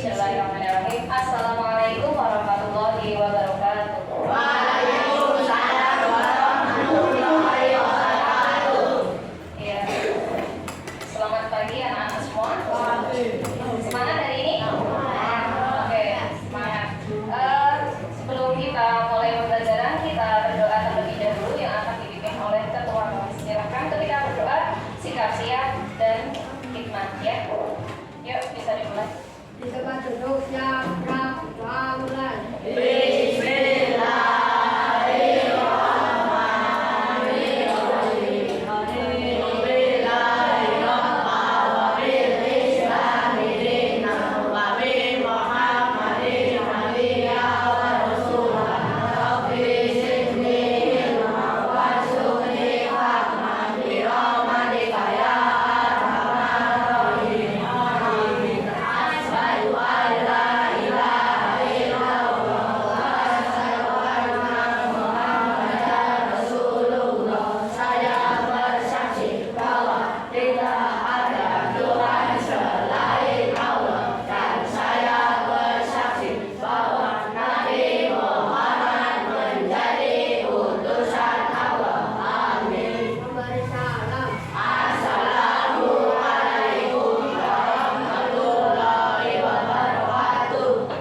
Bismillahirrahmanirrahim. Assalamualaikum warahmatullahi wabarakatuh. Waalaikumsalam warahmatullahi wabarakatuh. Ya. Selamat pagi anak-anak semua. Semangat hari ini? Oke, semangat. Sebelum kita mulai pembelajaran, kita berdoa terlebih dahulu yang akan dipimpin oleh ketua kelas. Silakan ketika berdoa sikap siap dan hikmat ya. Yuk, bisa dimulai. Di tempat duduk yang rapi, mulai.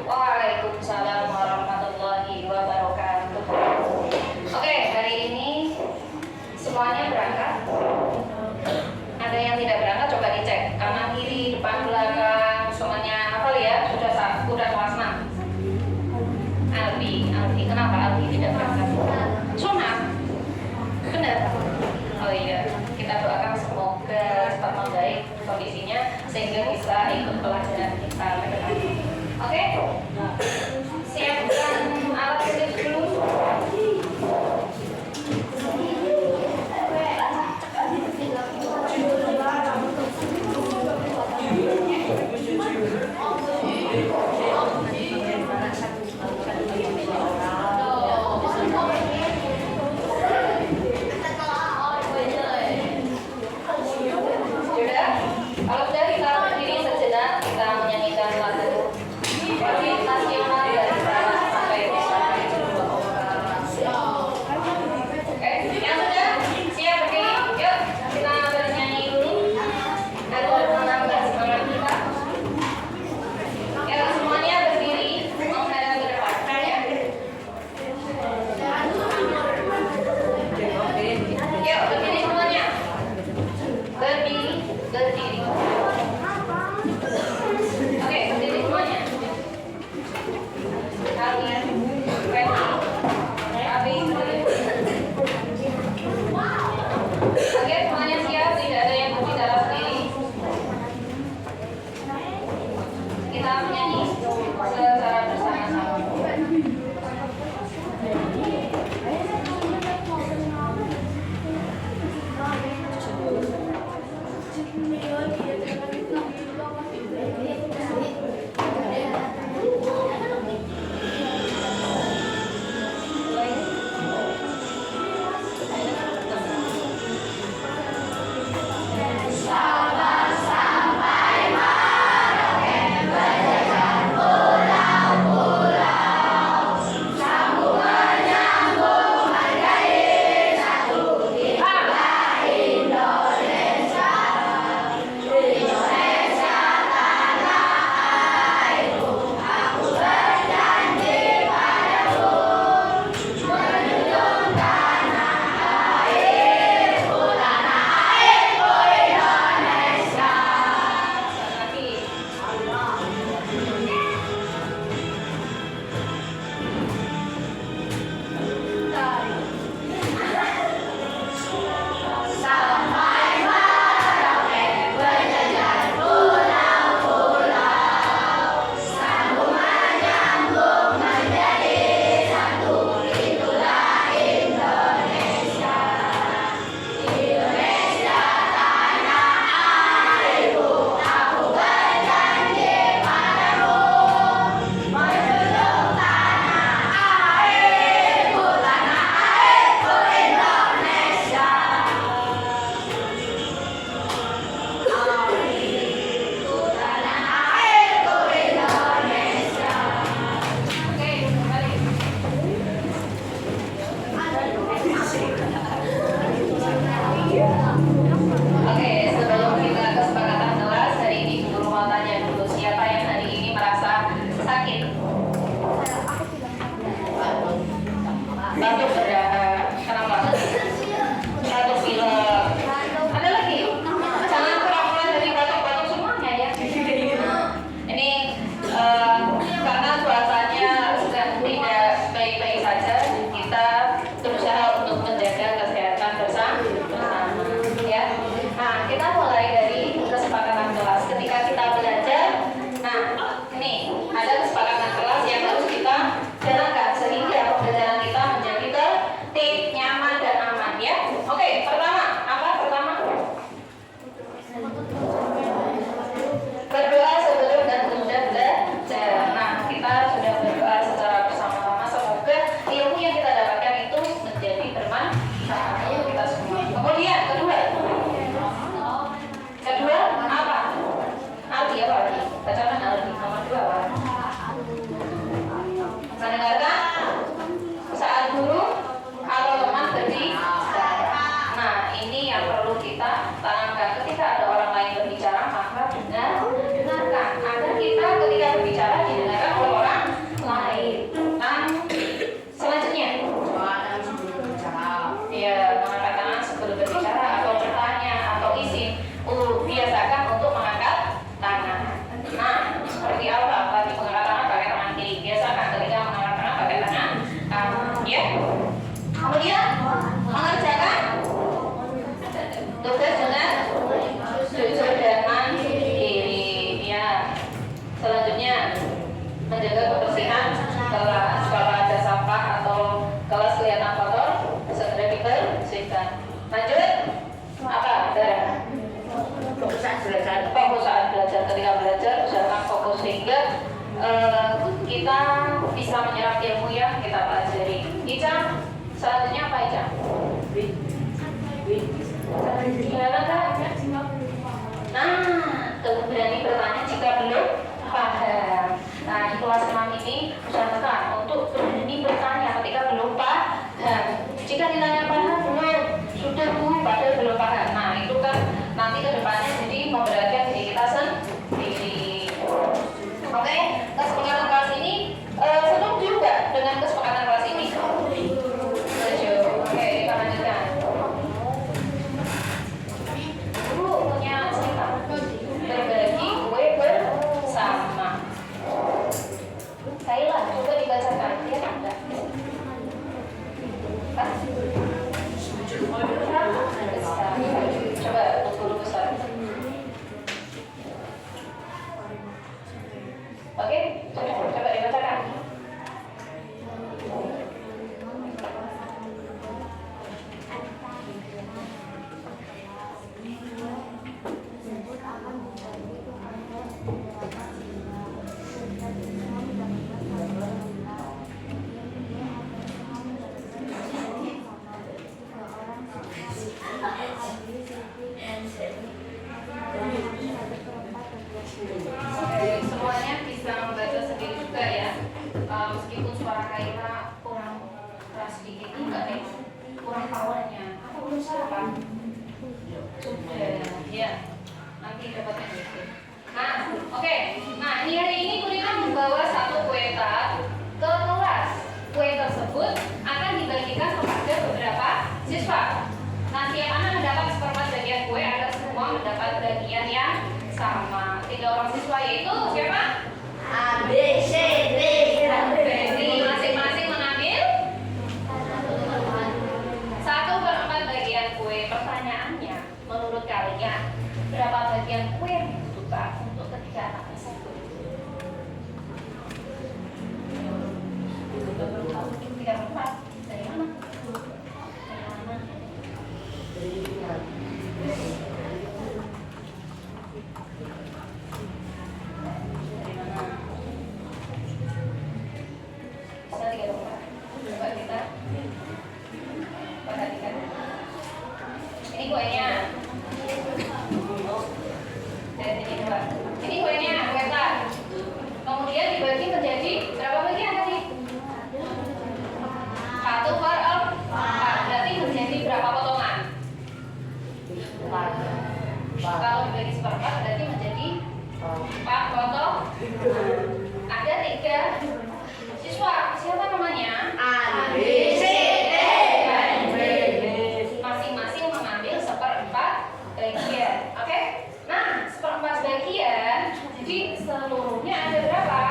Waalaikumsalam warahmatullahi wabarakatuh. Oke, hari ini semuanya berangkat. Ada yang tidak berangkat, coba dicek kanan kiri, depan belakang, semuanya hafal ya? Sudah kelas 6. Aldi, kenapa Aldi tidak berangkat? Sunat. Benar. Oh iya, kita doakan semoga cepat membaik kondisinya sehingga bisa ikut pelajaran kita ke depan. Oke? Siapkan alat tulis dulu. Sudah? Kalau sudah kita berdiri sejenak, kita menyanyikan lagu nasional dari Sabang sampai Merauke. Oke, yang sudah siap berdiri? Yuk, kita bernyanyi dulu agar menambah semangat kita. Ya, semuanya berdiri menghadap ke depan ya. Yuk, berdiri semuanya. Berdiri. Oke, berdiri semuanya. Kalian, Abi, oke, semuanya siap, tidak ada yang berbicara sendiri. Kita menyanyi secara bersama-sama. Sampai Merauke berjalan pulang. Selanjutnya, menjaga kebersihan kelas. Kalau ada sampah atau kelas kelihatan kotor, segera dibersihkan. Lanjut, apa? Fokus saat belajar. Ketika belajar, usahakan fokus sehingga kita bisa menyerap ilmu yang kita pelajari. Ica, selanjutnya apa Ica? Kelihatan kan? Nah, berani bertanya jika belum paham. Nah, di kelas 6 ini usahakan untuk berani bertanya ketika belum paham. Jika ditanya paham belum, sudah Bu, padahal belum paham. Nah, itu kan nanti ke depannya jadi memberatkan diri kita sendiri. Oke, kesepakatan kelas ini setuju juga dengan kesepakatan kelas ini? Setuju. Oke, kita lanjutkan. Bu punya cerita berbagi kue bersama. Kayla, coba dibacakan. Ya enggak? Coba guru besar. Oke, coba dibacakan. Semuanya bisa membaca sendiri juga ya. Meskipun suara Kaila kurang keras sedikit, enggak deh, kurang powernya. Aku belum sarapan. Sudah, ya. Nanti dapatnya sedikit. Nah, oke. Nah, hari ini Kulina membawa satu kue tart ke kelas. Kue tersebut akan dibagikan kepada beberapa siswa. Nah, siapa yang mendapat seperempat bagian kue agar semua mendapat bagian yang sama. 3 orang siswa yaitu siapa? A, B, C, D, Jadi masing-masing mengambil 1/4 bagian kue. Pertanyaannya, menurut kalian berapa bagian kue yang dibutuhkan untuk ketiga anak tersebut? 3/4. Dari mana? Coba kita perhatikan. Ini kuenya. Dan ini dua. Ini kuenya, kue tart. Kemudian dibagi menjadi berapa bagian tadi? 1/4. Berarti menjadi berapa potongan? Kalau dibagi seperempat berarti menjadi 4 potong. Ada 3 siswa. Siapa namanya? A, B, C, D, Masing-masing mengambil 1/4 bagian. Oke? Nah, 1/4 bagian. Jadi seluruhnya ada berapa?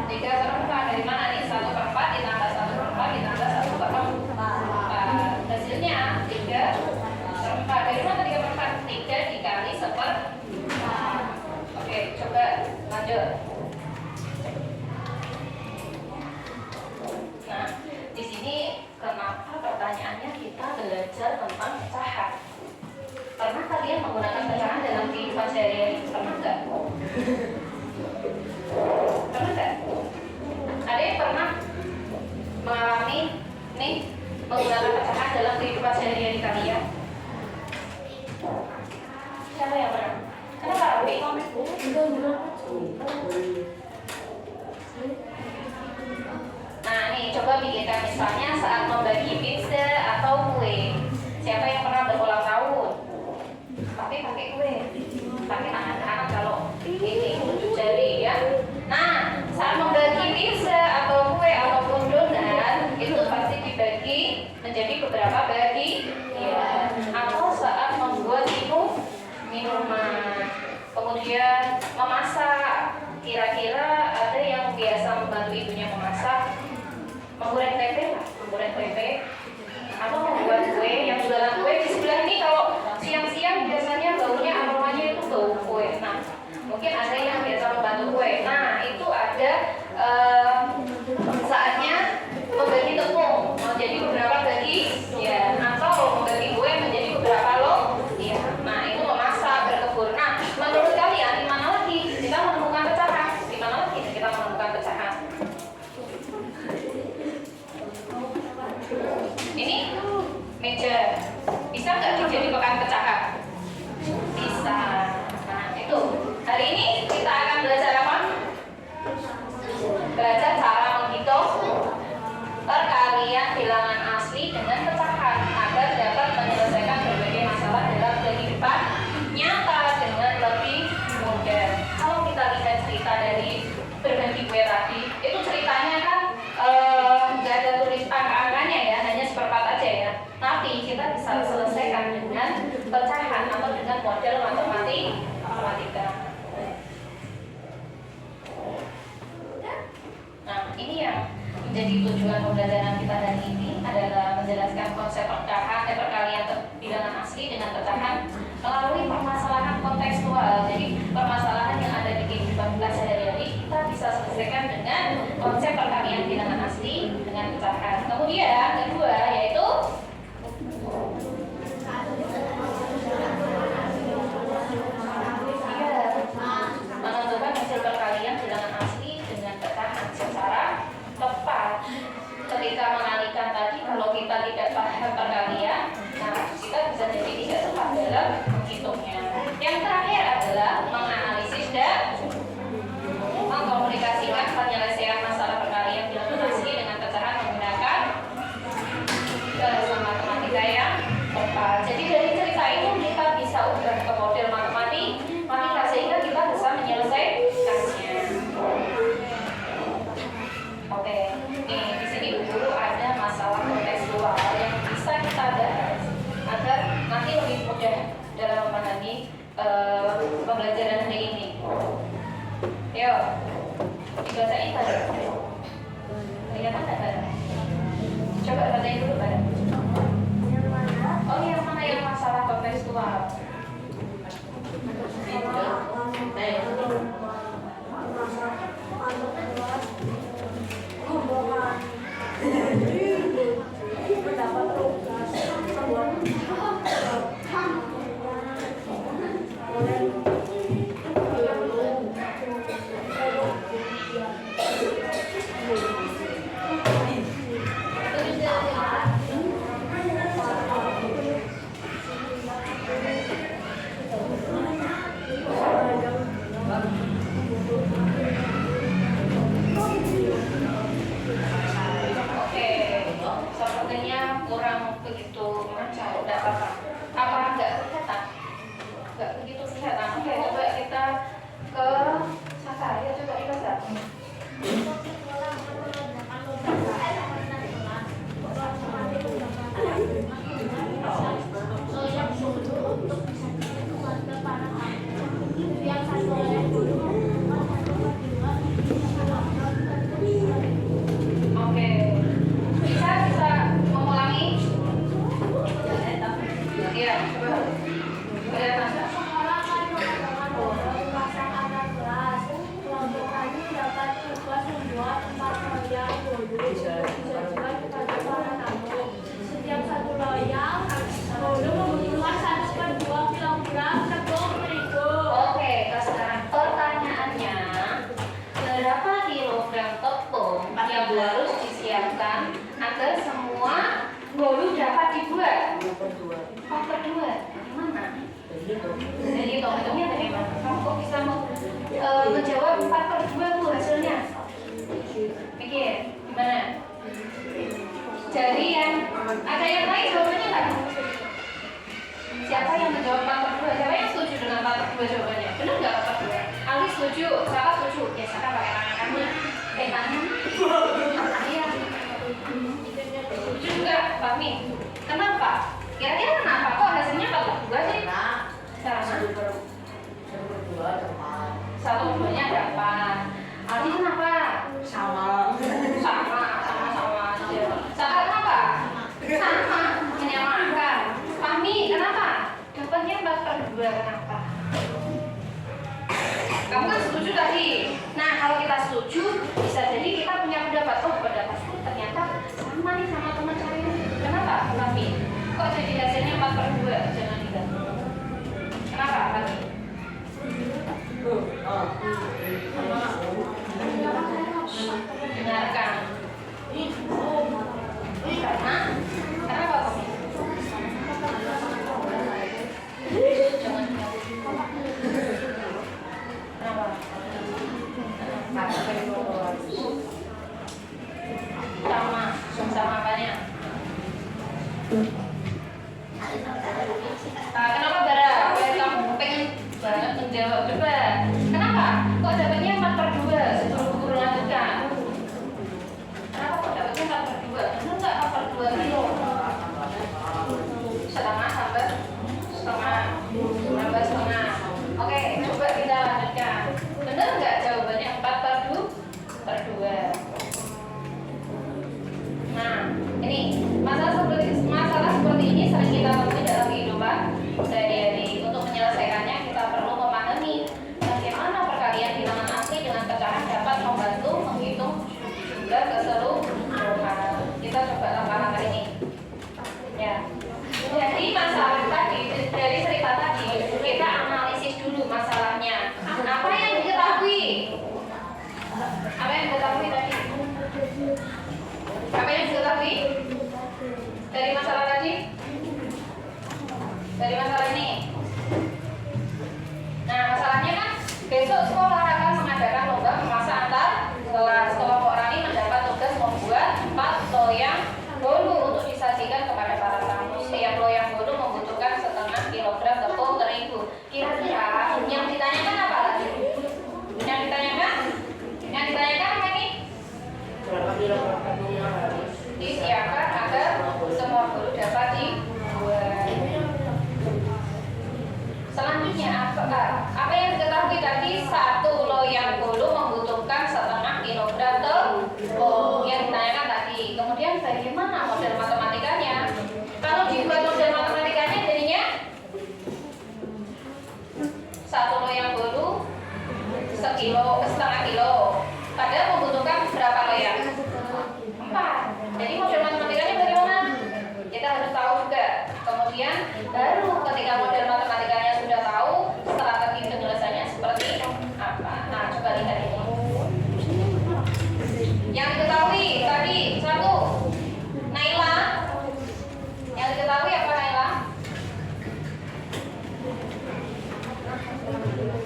3/4. Dari mana nih? 1/4 ditambah 1/4 ditambah 1/4. Hasilnya 3/4. Dari mana 3/4? 3 dikali 1/4. Oke, coba lanjut. Nah, di sini kenapa pertanyaannya kita belajar tentang pecahan? Pernah kalian menggunakan pecahan dalam kehidupan sehari-hari? Pernah nggak? Pernah nggak? Ada yang pernah mengalami nih menggunakan pecahan dalam kehidupan sehari-hari kalian? Siapa yang pernah? Kenapa Rawi? Nah, nih coba pikirkan misalnya saat membagi pizza atau kue. Siapa yang pernah berulang tahun? Pakai kue, pakai tangan kalau ini 7 jari ya. Nah, saat membagi pizza atau kue ataupun donat itu pasti dibagi menjadi beberapa bagian. Atau saat membuat minuman, kemudian memasak. Kira-kira ada yang biasa membantu ibunya memasak, menggoreng tempe, atau membuat kue. Yang jualan kue di sebelah ini kalau siang-siang biasanya baunya aromanya itu bau kue. Nah, Jadi tujuan pembelajaran kita hari ini adalah menjelaskan konsep perkalian bilangan asli dengan pecahan melalui permasalahan kontekstual. Jadi permasalahan yang ada di kehidupan kita sehari-hari kita bisa selesaikan dengan konsep perkalian bilangan asli dengan pecahan. Kemudian kedua yaitu menentukan hasil perkalian bilangan asli dengan pecahan secara tepat. Ketika mengalihkan tadi, kalau kita tidak paham perkalian, nah kita bisa jadi tidak tepat dalam menghitungnya. Yang terakhir adalah menganalisis dan mengkomunikasikan penyelesaian masalah perkalian bilangan asli dengan pecahan menggunakan bahasa matematika yang tepat. Jadi dari cerita ini kita bisa ubah ke model matematika sehingga kita bisa menyelesaikannya. Oke, nih di sini dulu ada masalah kontekstual yang bisa kita bahas agar nanti lebih mudah dalam memahami pembelajaran hari ini. Yuk, dibacain bareng. Kelihatan nggak bareng? Coba bacain dulu bareng. Oh, yang mana yang masalah kontekstual? Sepertinya kurang begitu lancar. Udah apa enggak kelihatan? Enggak begitu kelihatan. Oke, coba kita ke Sasa. Ya, coba dibaca. Oke. Bisa mengulangi? Iya, coba. Kelihatan enggak? Setiap satu loyang membutuhkan 1/2 kilogram tepung terigu. Oke, sekarang pertanyaannya, berapa kilogram tepung yang harus disiapkan agar semua bolu dapat dibuat? 4/2. Gimana? Jadi hitungnya bagaimana? Kamu kok bisa menjawab 4/2 bu hasilnya? Pikir, gimana? Jadi ada yang lain jawabannya nggak? Siapa yang menjawab 4/2? Siapa yang setuju dengan 4/2 jawabannya? Benar nggak 4/2? Ali setuju, siapa setuju? Ya siapa pakai tangan kamu? Tangan? Iya. Setuju juga, Fahmi. Kenapa? Kira-kira kenapa? Kok hasilnya 4/2 sih? Karena 1/2-nya dapat. Ali kenapa? Sama. Saka kenapa? Sama. Menyamakan. Fahmi kenapa? Dapatnya 4/2 kenapa? Kamu kan setuju tadi. Nah, kalau kita setuju, bisa jadi kita punya pendapat. Oh, pendapatku ternyata sama nih sama teman saya. Kenapa, Fahmi? Kok jadi hasilnya 4/2? Jangan diganggu. Kenapa, Fahmi? Dengarkan. Karena kenapa, Fahmi? Jangan kenapa? Sama apanya? Kenapa Bara? Kamu pengen banget menjawab, coba. Kenapa? Kok dapatnya 4/2 sebelum guru lanjutkan? Kenapa kok dapatnya 4/2? Benar nggak 4/2 kilo? Setengah tambah setengah. Oke, coba kita lanjutkan. Benar nggak jawabannya 4/2? dari masalah ini. Nah, masalahnya kan besok sekolah akan mengadakan lomba memasak antar kelas. Kelompok Rani mendapat tugas membuat 4 loyang bolu untuk disajikan kepada para tamu. Setiap loyang bolu membutuhkan setengah kilogram tepung terigu. Kira-kira yang ditanyakan apa lagi? Yang ditanyakan apa ini? Berapa kilogram tepungnya harus Disiapkan agar semua bolu dapat dibuat. Selanjutnya apa yang diketahui tadi? 1 loyang bolu membutuhkan setengah kilogram tepung yang ditanyakan tadi. Kemudian bagaimana model matematikanya? Kalau dibuat model matematikanya jadinya 1 loyang bolu setengah kilo. Padahal membutuhkan berapa loyang? 4. Jadi model matematikanya bagaimana? Kita harus tahu juga. Kemudian baru ketika model matematikanya sudah tahu, strategi penyelesaiannya seperti apa. Nah, coba lihat ini. Yang diketahui tadi 1, Naila. Yang diketahui apa Naila?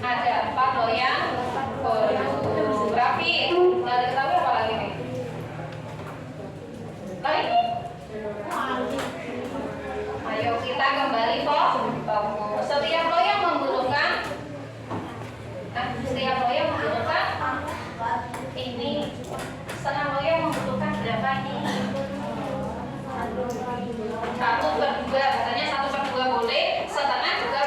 Ada 4 loyang bolu. Rafi, yang diketahui apa lagi nih? Lagi? Ayo kita kembali fokus. Setiap loyang membutuhkan ini. Setengah loyang membutuhkan berapa ini? 1/2. Katanya 1/2 boleh, setengah juga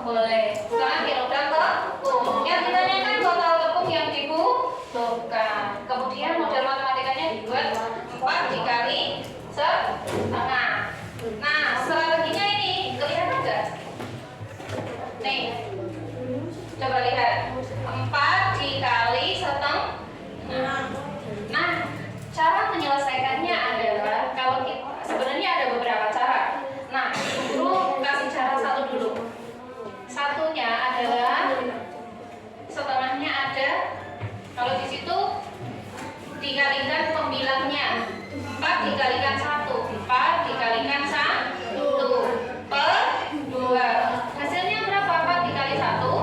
boleh. Setengah kilogram tepung. Yang ditanyakan total tepung yang dibutuhkan. Kemudian model matematikanya dibuat 4 dikali setengah. Nah, strateginya ini kelihatan nggak? Nih, coba lihat 4 dikali setengah. Nah, cara menyelesaikannya adalah kalau kita sebenarnya ada beberapa cara. Nah, guru kasih cara satu dulu. Satunya adalah setengahnya ada. Kalau di situ dikalikan pembilangnya 4 dikalikan 1, 4 dikalikan 1 per 2. Hasilnya berapa? 4 dikali 1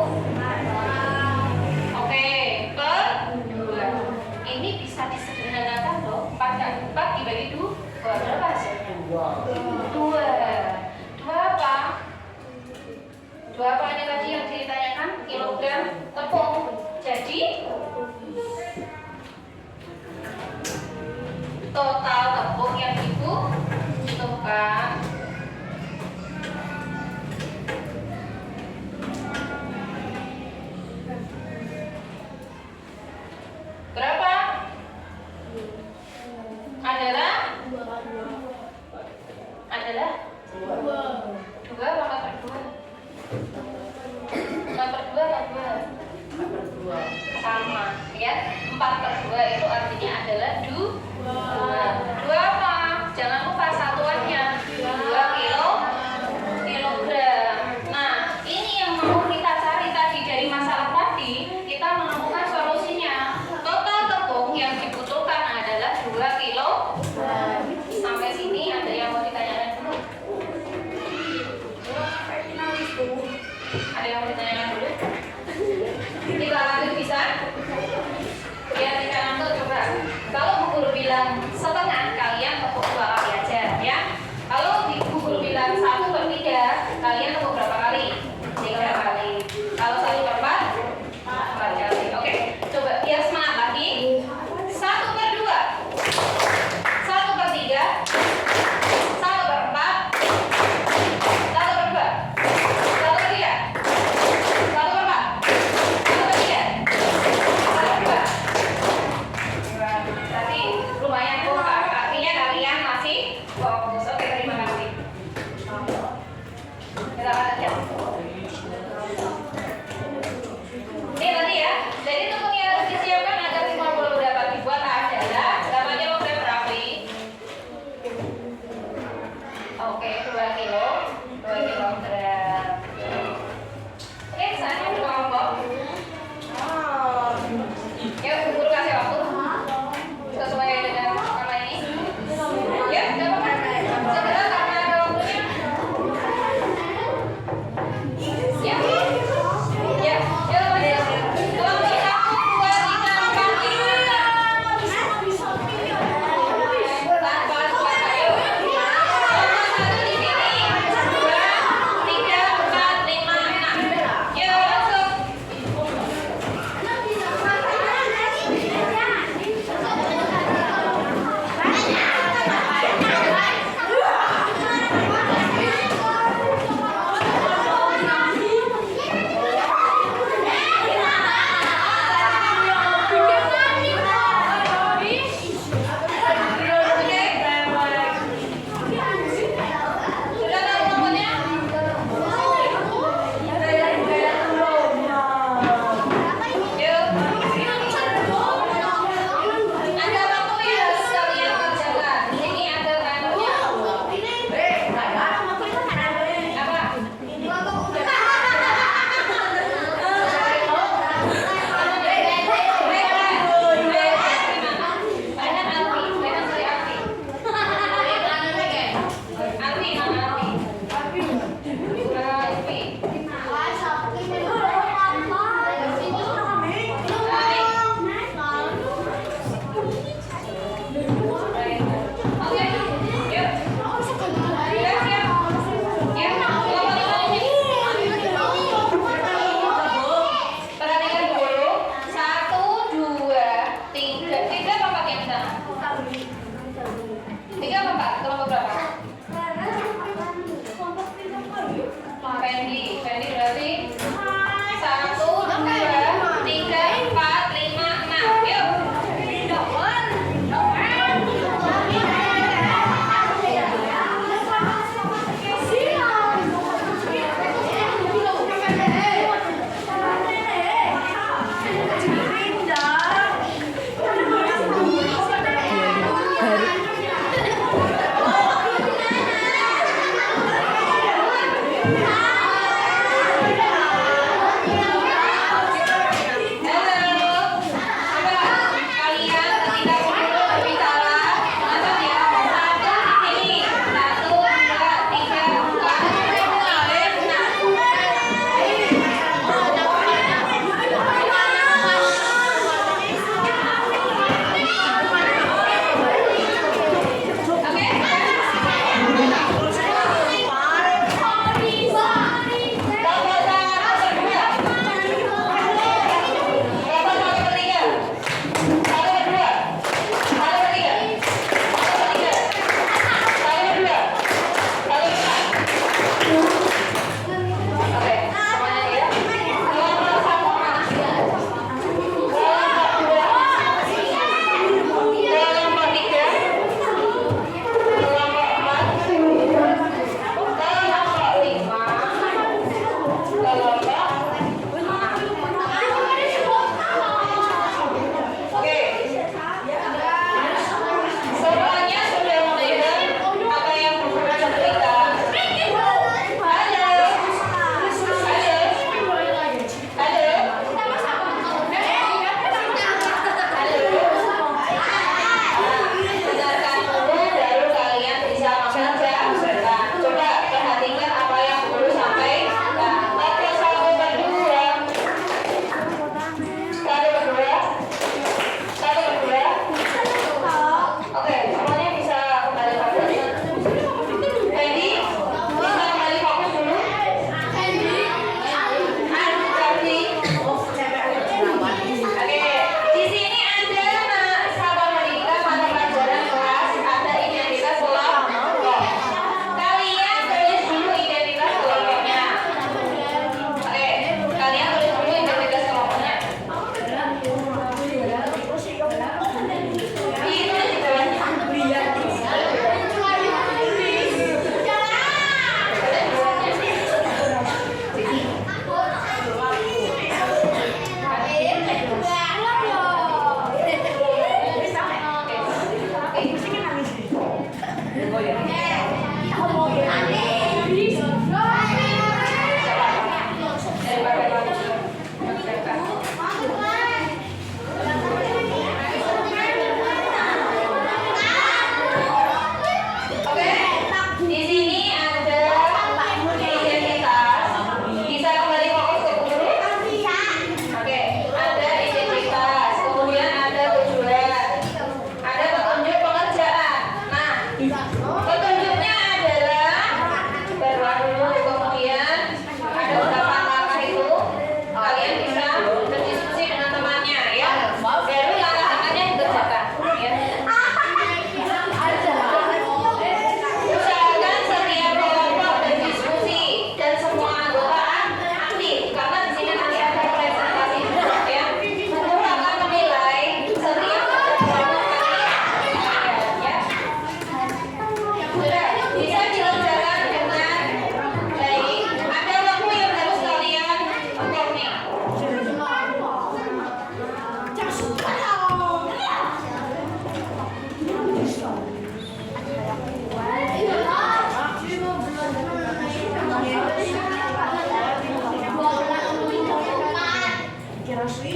Oke,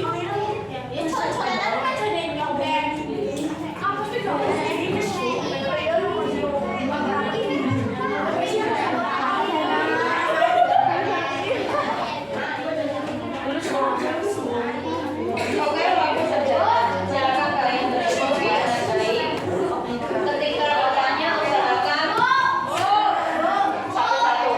waktu berjalan. Silakan kalian berdiskusi dengan baik. Ketika bertanya, usahakan satu-satu.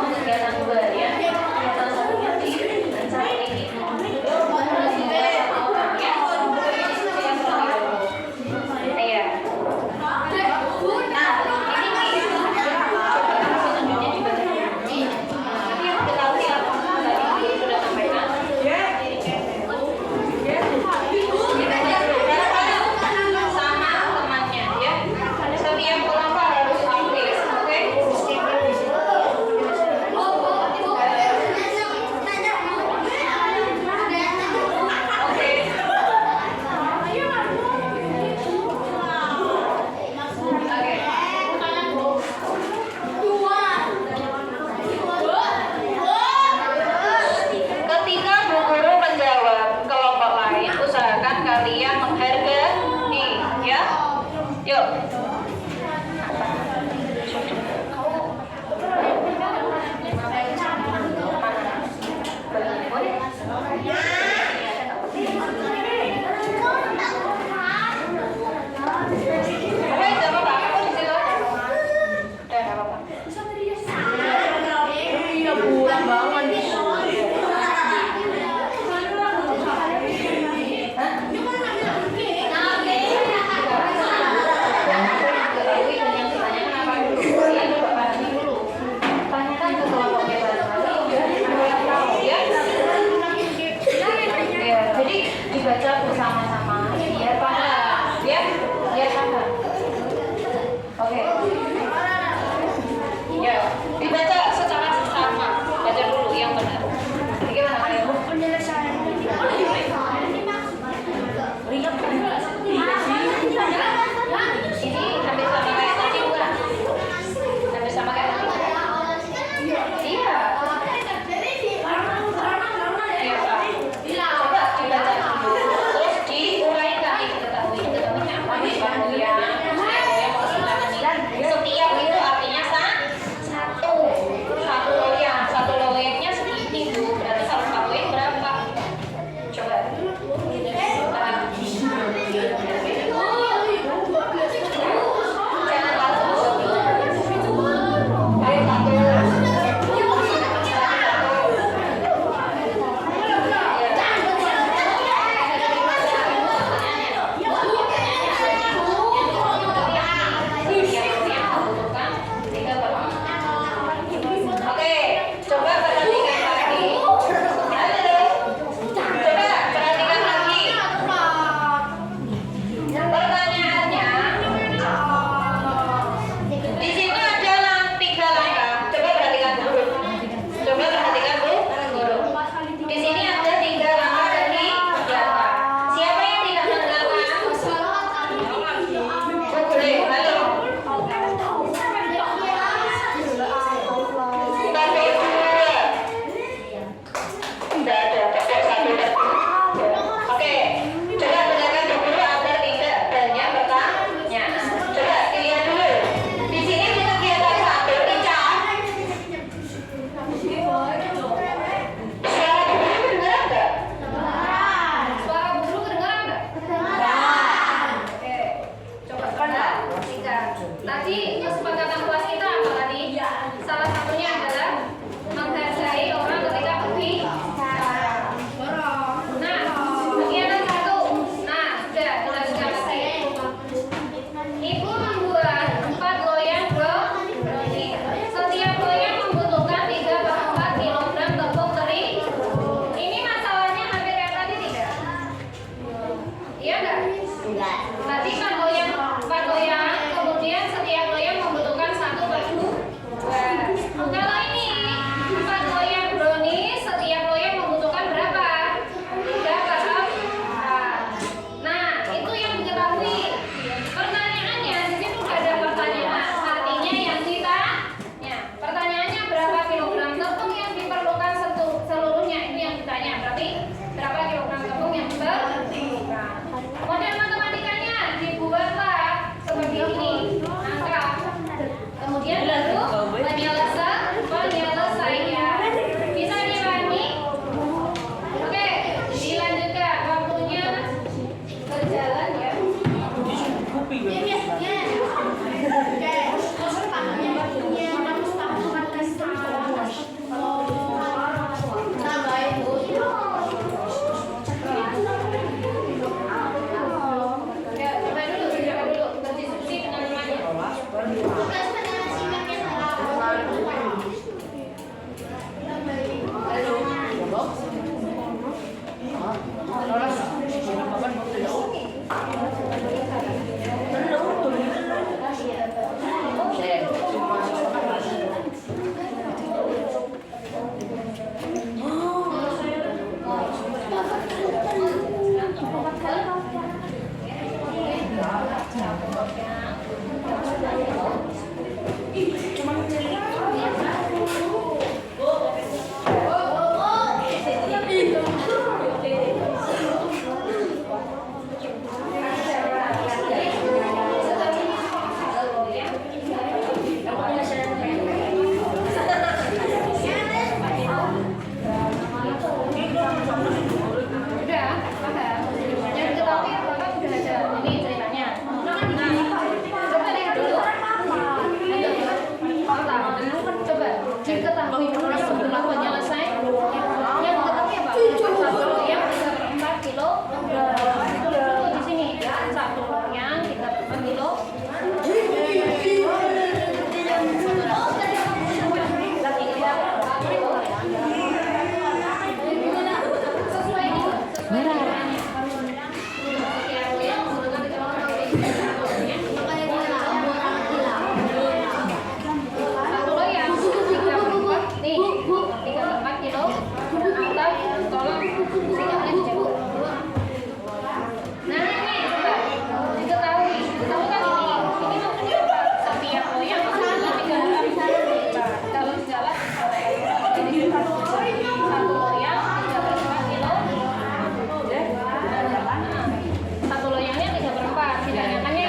Kegiatan dua ya. Kegiatan satunya di acara ini. Iya. Nah, ini nih. Coba kasih tunjuknya juga. Nanti yang diketahui apa tadi sudah sampaikan. Sama temannya ya. Setiap kelompok harus aktif, oke? Oke. Ketika Bu Guru menjawab kelompok lain, usahakan kalian menghargai, ya. Yuk. Oke, jangan apa-apa, aku di situ aja. Udah, nggak apa-apa. Ketahui dan yang ditanyakan apa dulu? Ya, coba pahami dulu. Tanyakan ke kelompoknya bareng-bareng. Ya. Ya, jadi dibaca bersama-sama biar paham. Ya, biar paham. Oke. Ya, dibaca secara sama. Baca dulu yang benar. Bagaimana kalian? Ini hampir sama kayak tadi bukan? Hampir sama kayak tadi. Iya. Iya, Pak. Coba dibaca dulu. Terus diuraikan diketahui-ketahuinya apa nih Pak Goyang? Yang maksudnya setiap itu artinya satu loyang. Satu loyangnya segini Bu. Berarti kalau Pak Goyang berapa? Coba. Jangan langsung jawab. Ayo satu. Oke, coba perhatikan lagi. Halo. Coba perhatikan lagi. Pertanyaannya, di sini ada 3 langkah. Coba perhatikan dulu. Coba perhatikan Bu Guru. Di sini ada 3 langkah dari kegiatan. Siapa yang tidak mendengarkan? Boleh, halo. Bagi 2. Tidak ada, pokok 1 dan 2. Oke, coba dengarkan dulu agar tidak banyak pertanyaan. Coba dilihat dulu. Di sini di kegiatan 1 dicat. Suara guru kedengaran nggak? Suara guru kedengaran nggak? Oke, coba pada 3. Tadi kesepakatan kelas kita apa tadi? Salah satunya adalah menghargai orang ketika berbicara. Nah, kegiatan 1. Nah, sudah dilanjutkan lagi. Ibu membuat 4 loyang brownie. Setiap loyang membutuhkan 3/4 kilogram tepung terigu. Ini masalahnya hampir kayak tadi tidak? Iya enggak? Tadi 4 loyang, kemudian setiap loyang membutuhkan 1/2. Kalau ini 4 loyang brownie, setiap loyang membutuhkan berapa? 3/4. Nah, itu yang diketahui Satu loyang 34 kilo. Udah, paham. Yang diketahui apakah udah ada ini ceritanya. Nah, coba lihat dulu. Coba diketahui dulu sebelum penyelesai. Yang diketahui apa? Satu loyang 3/4 kilo. Itu di sini. Satu loyang 3/4 kilo. Satu loyang 3/4 nih, 3/4 kilo. Atau tolong tidak boleh dijauh. Nah ini coba diketahui kan ini maksudnya apa? Setiap loyang 3/4. Kalau jalan satu loyang 3/4 kilo. Satu loyangnya 3/4. Tidak nyatanya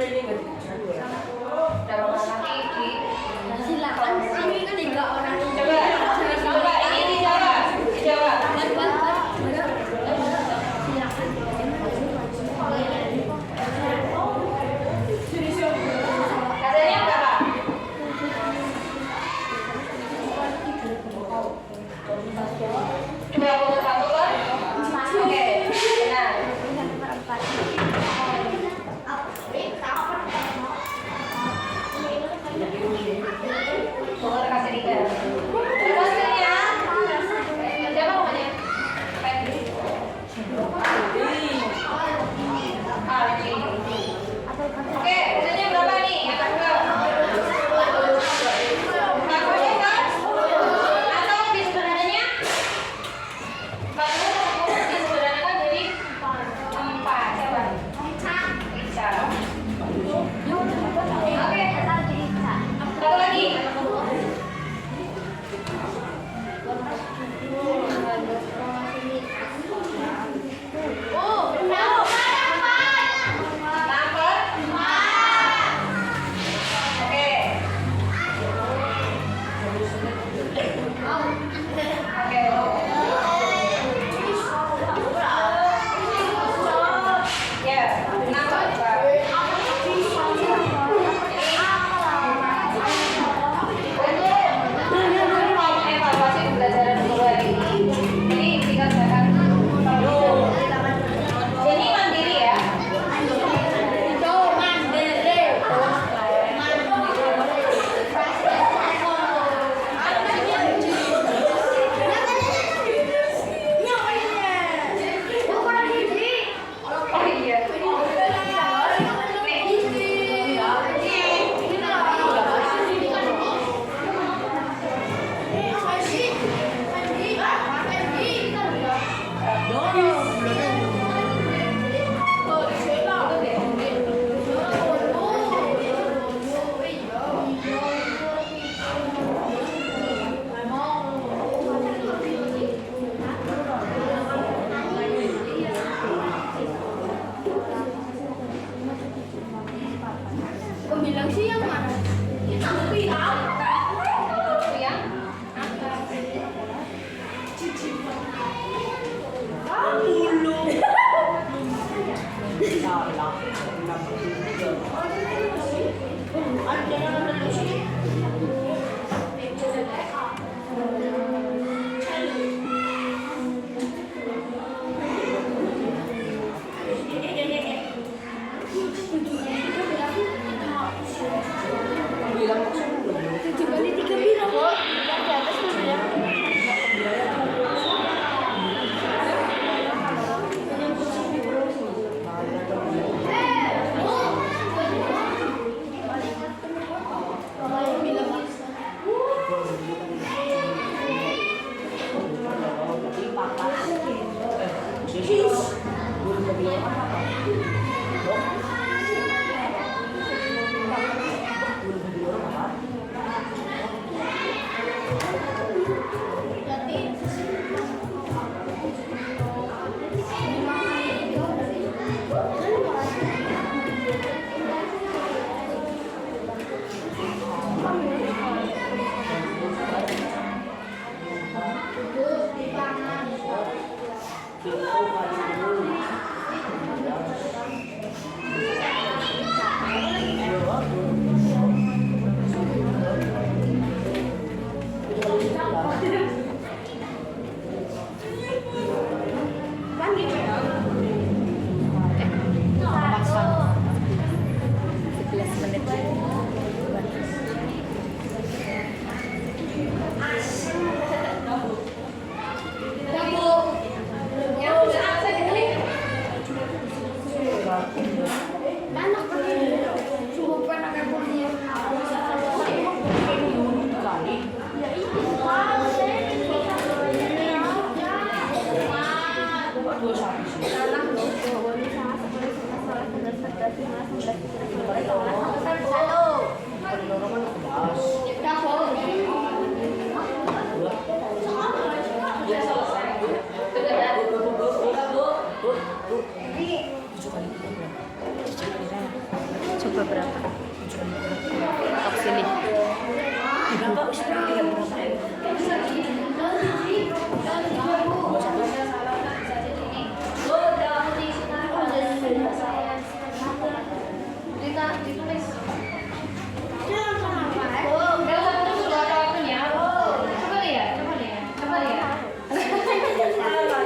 ini nggak? Dalam lagi di Silakan. Ini kan 3 orang. coba ini dijawab. Katanya berapa? 21 kan? Oke, benar. Boleh kasih 3. Terus ya. Siapa namanya? Fendi. Aldi. Oke, katanya berapa nih? Yang kedua. Kakaknya kan? Atau lebih sebenarnya? Kalau lebih sebenarnya kan jadi 4. Siapa? Ica. Oke. Satu lagi. Lapar? Oke. Oke. Ya, kenapa? Evaluasi pembelajaran kedua ini. Jadi kita akan jadi mandiri ya. Oh iya. Bilang sih yang mana? Tapi Ya. Bilang maksudnya Coba berapa? Tok sini. Berapa? Ditulis. Udah satu dulu ada waktunya. Coba lihat. Coba lihat, coba lihat yang terlihat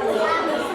dulu. Jangan dulu.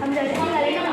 Hamzah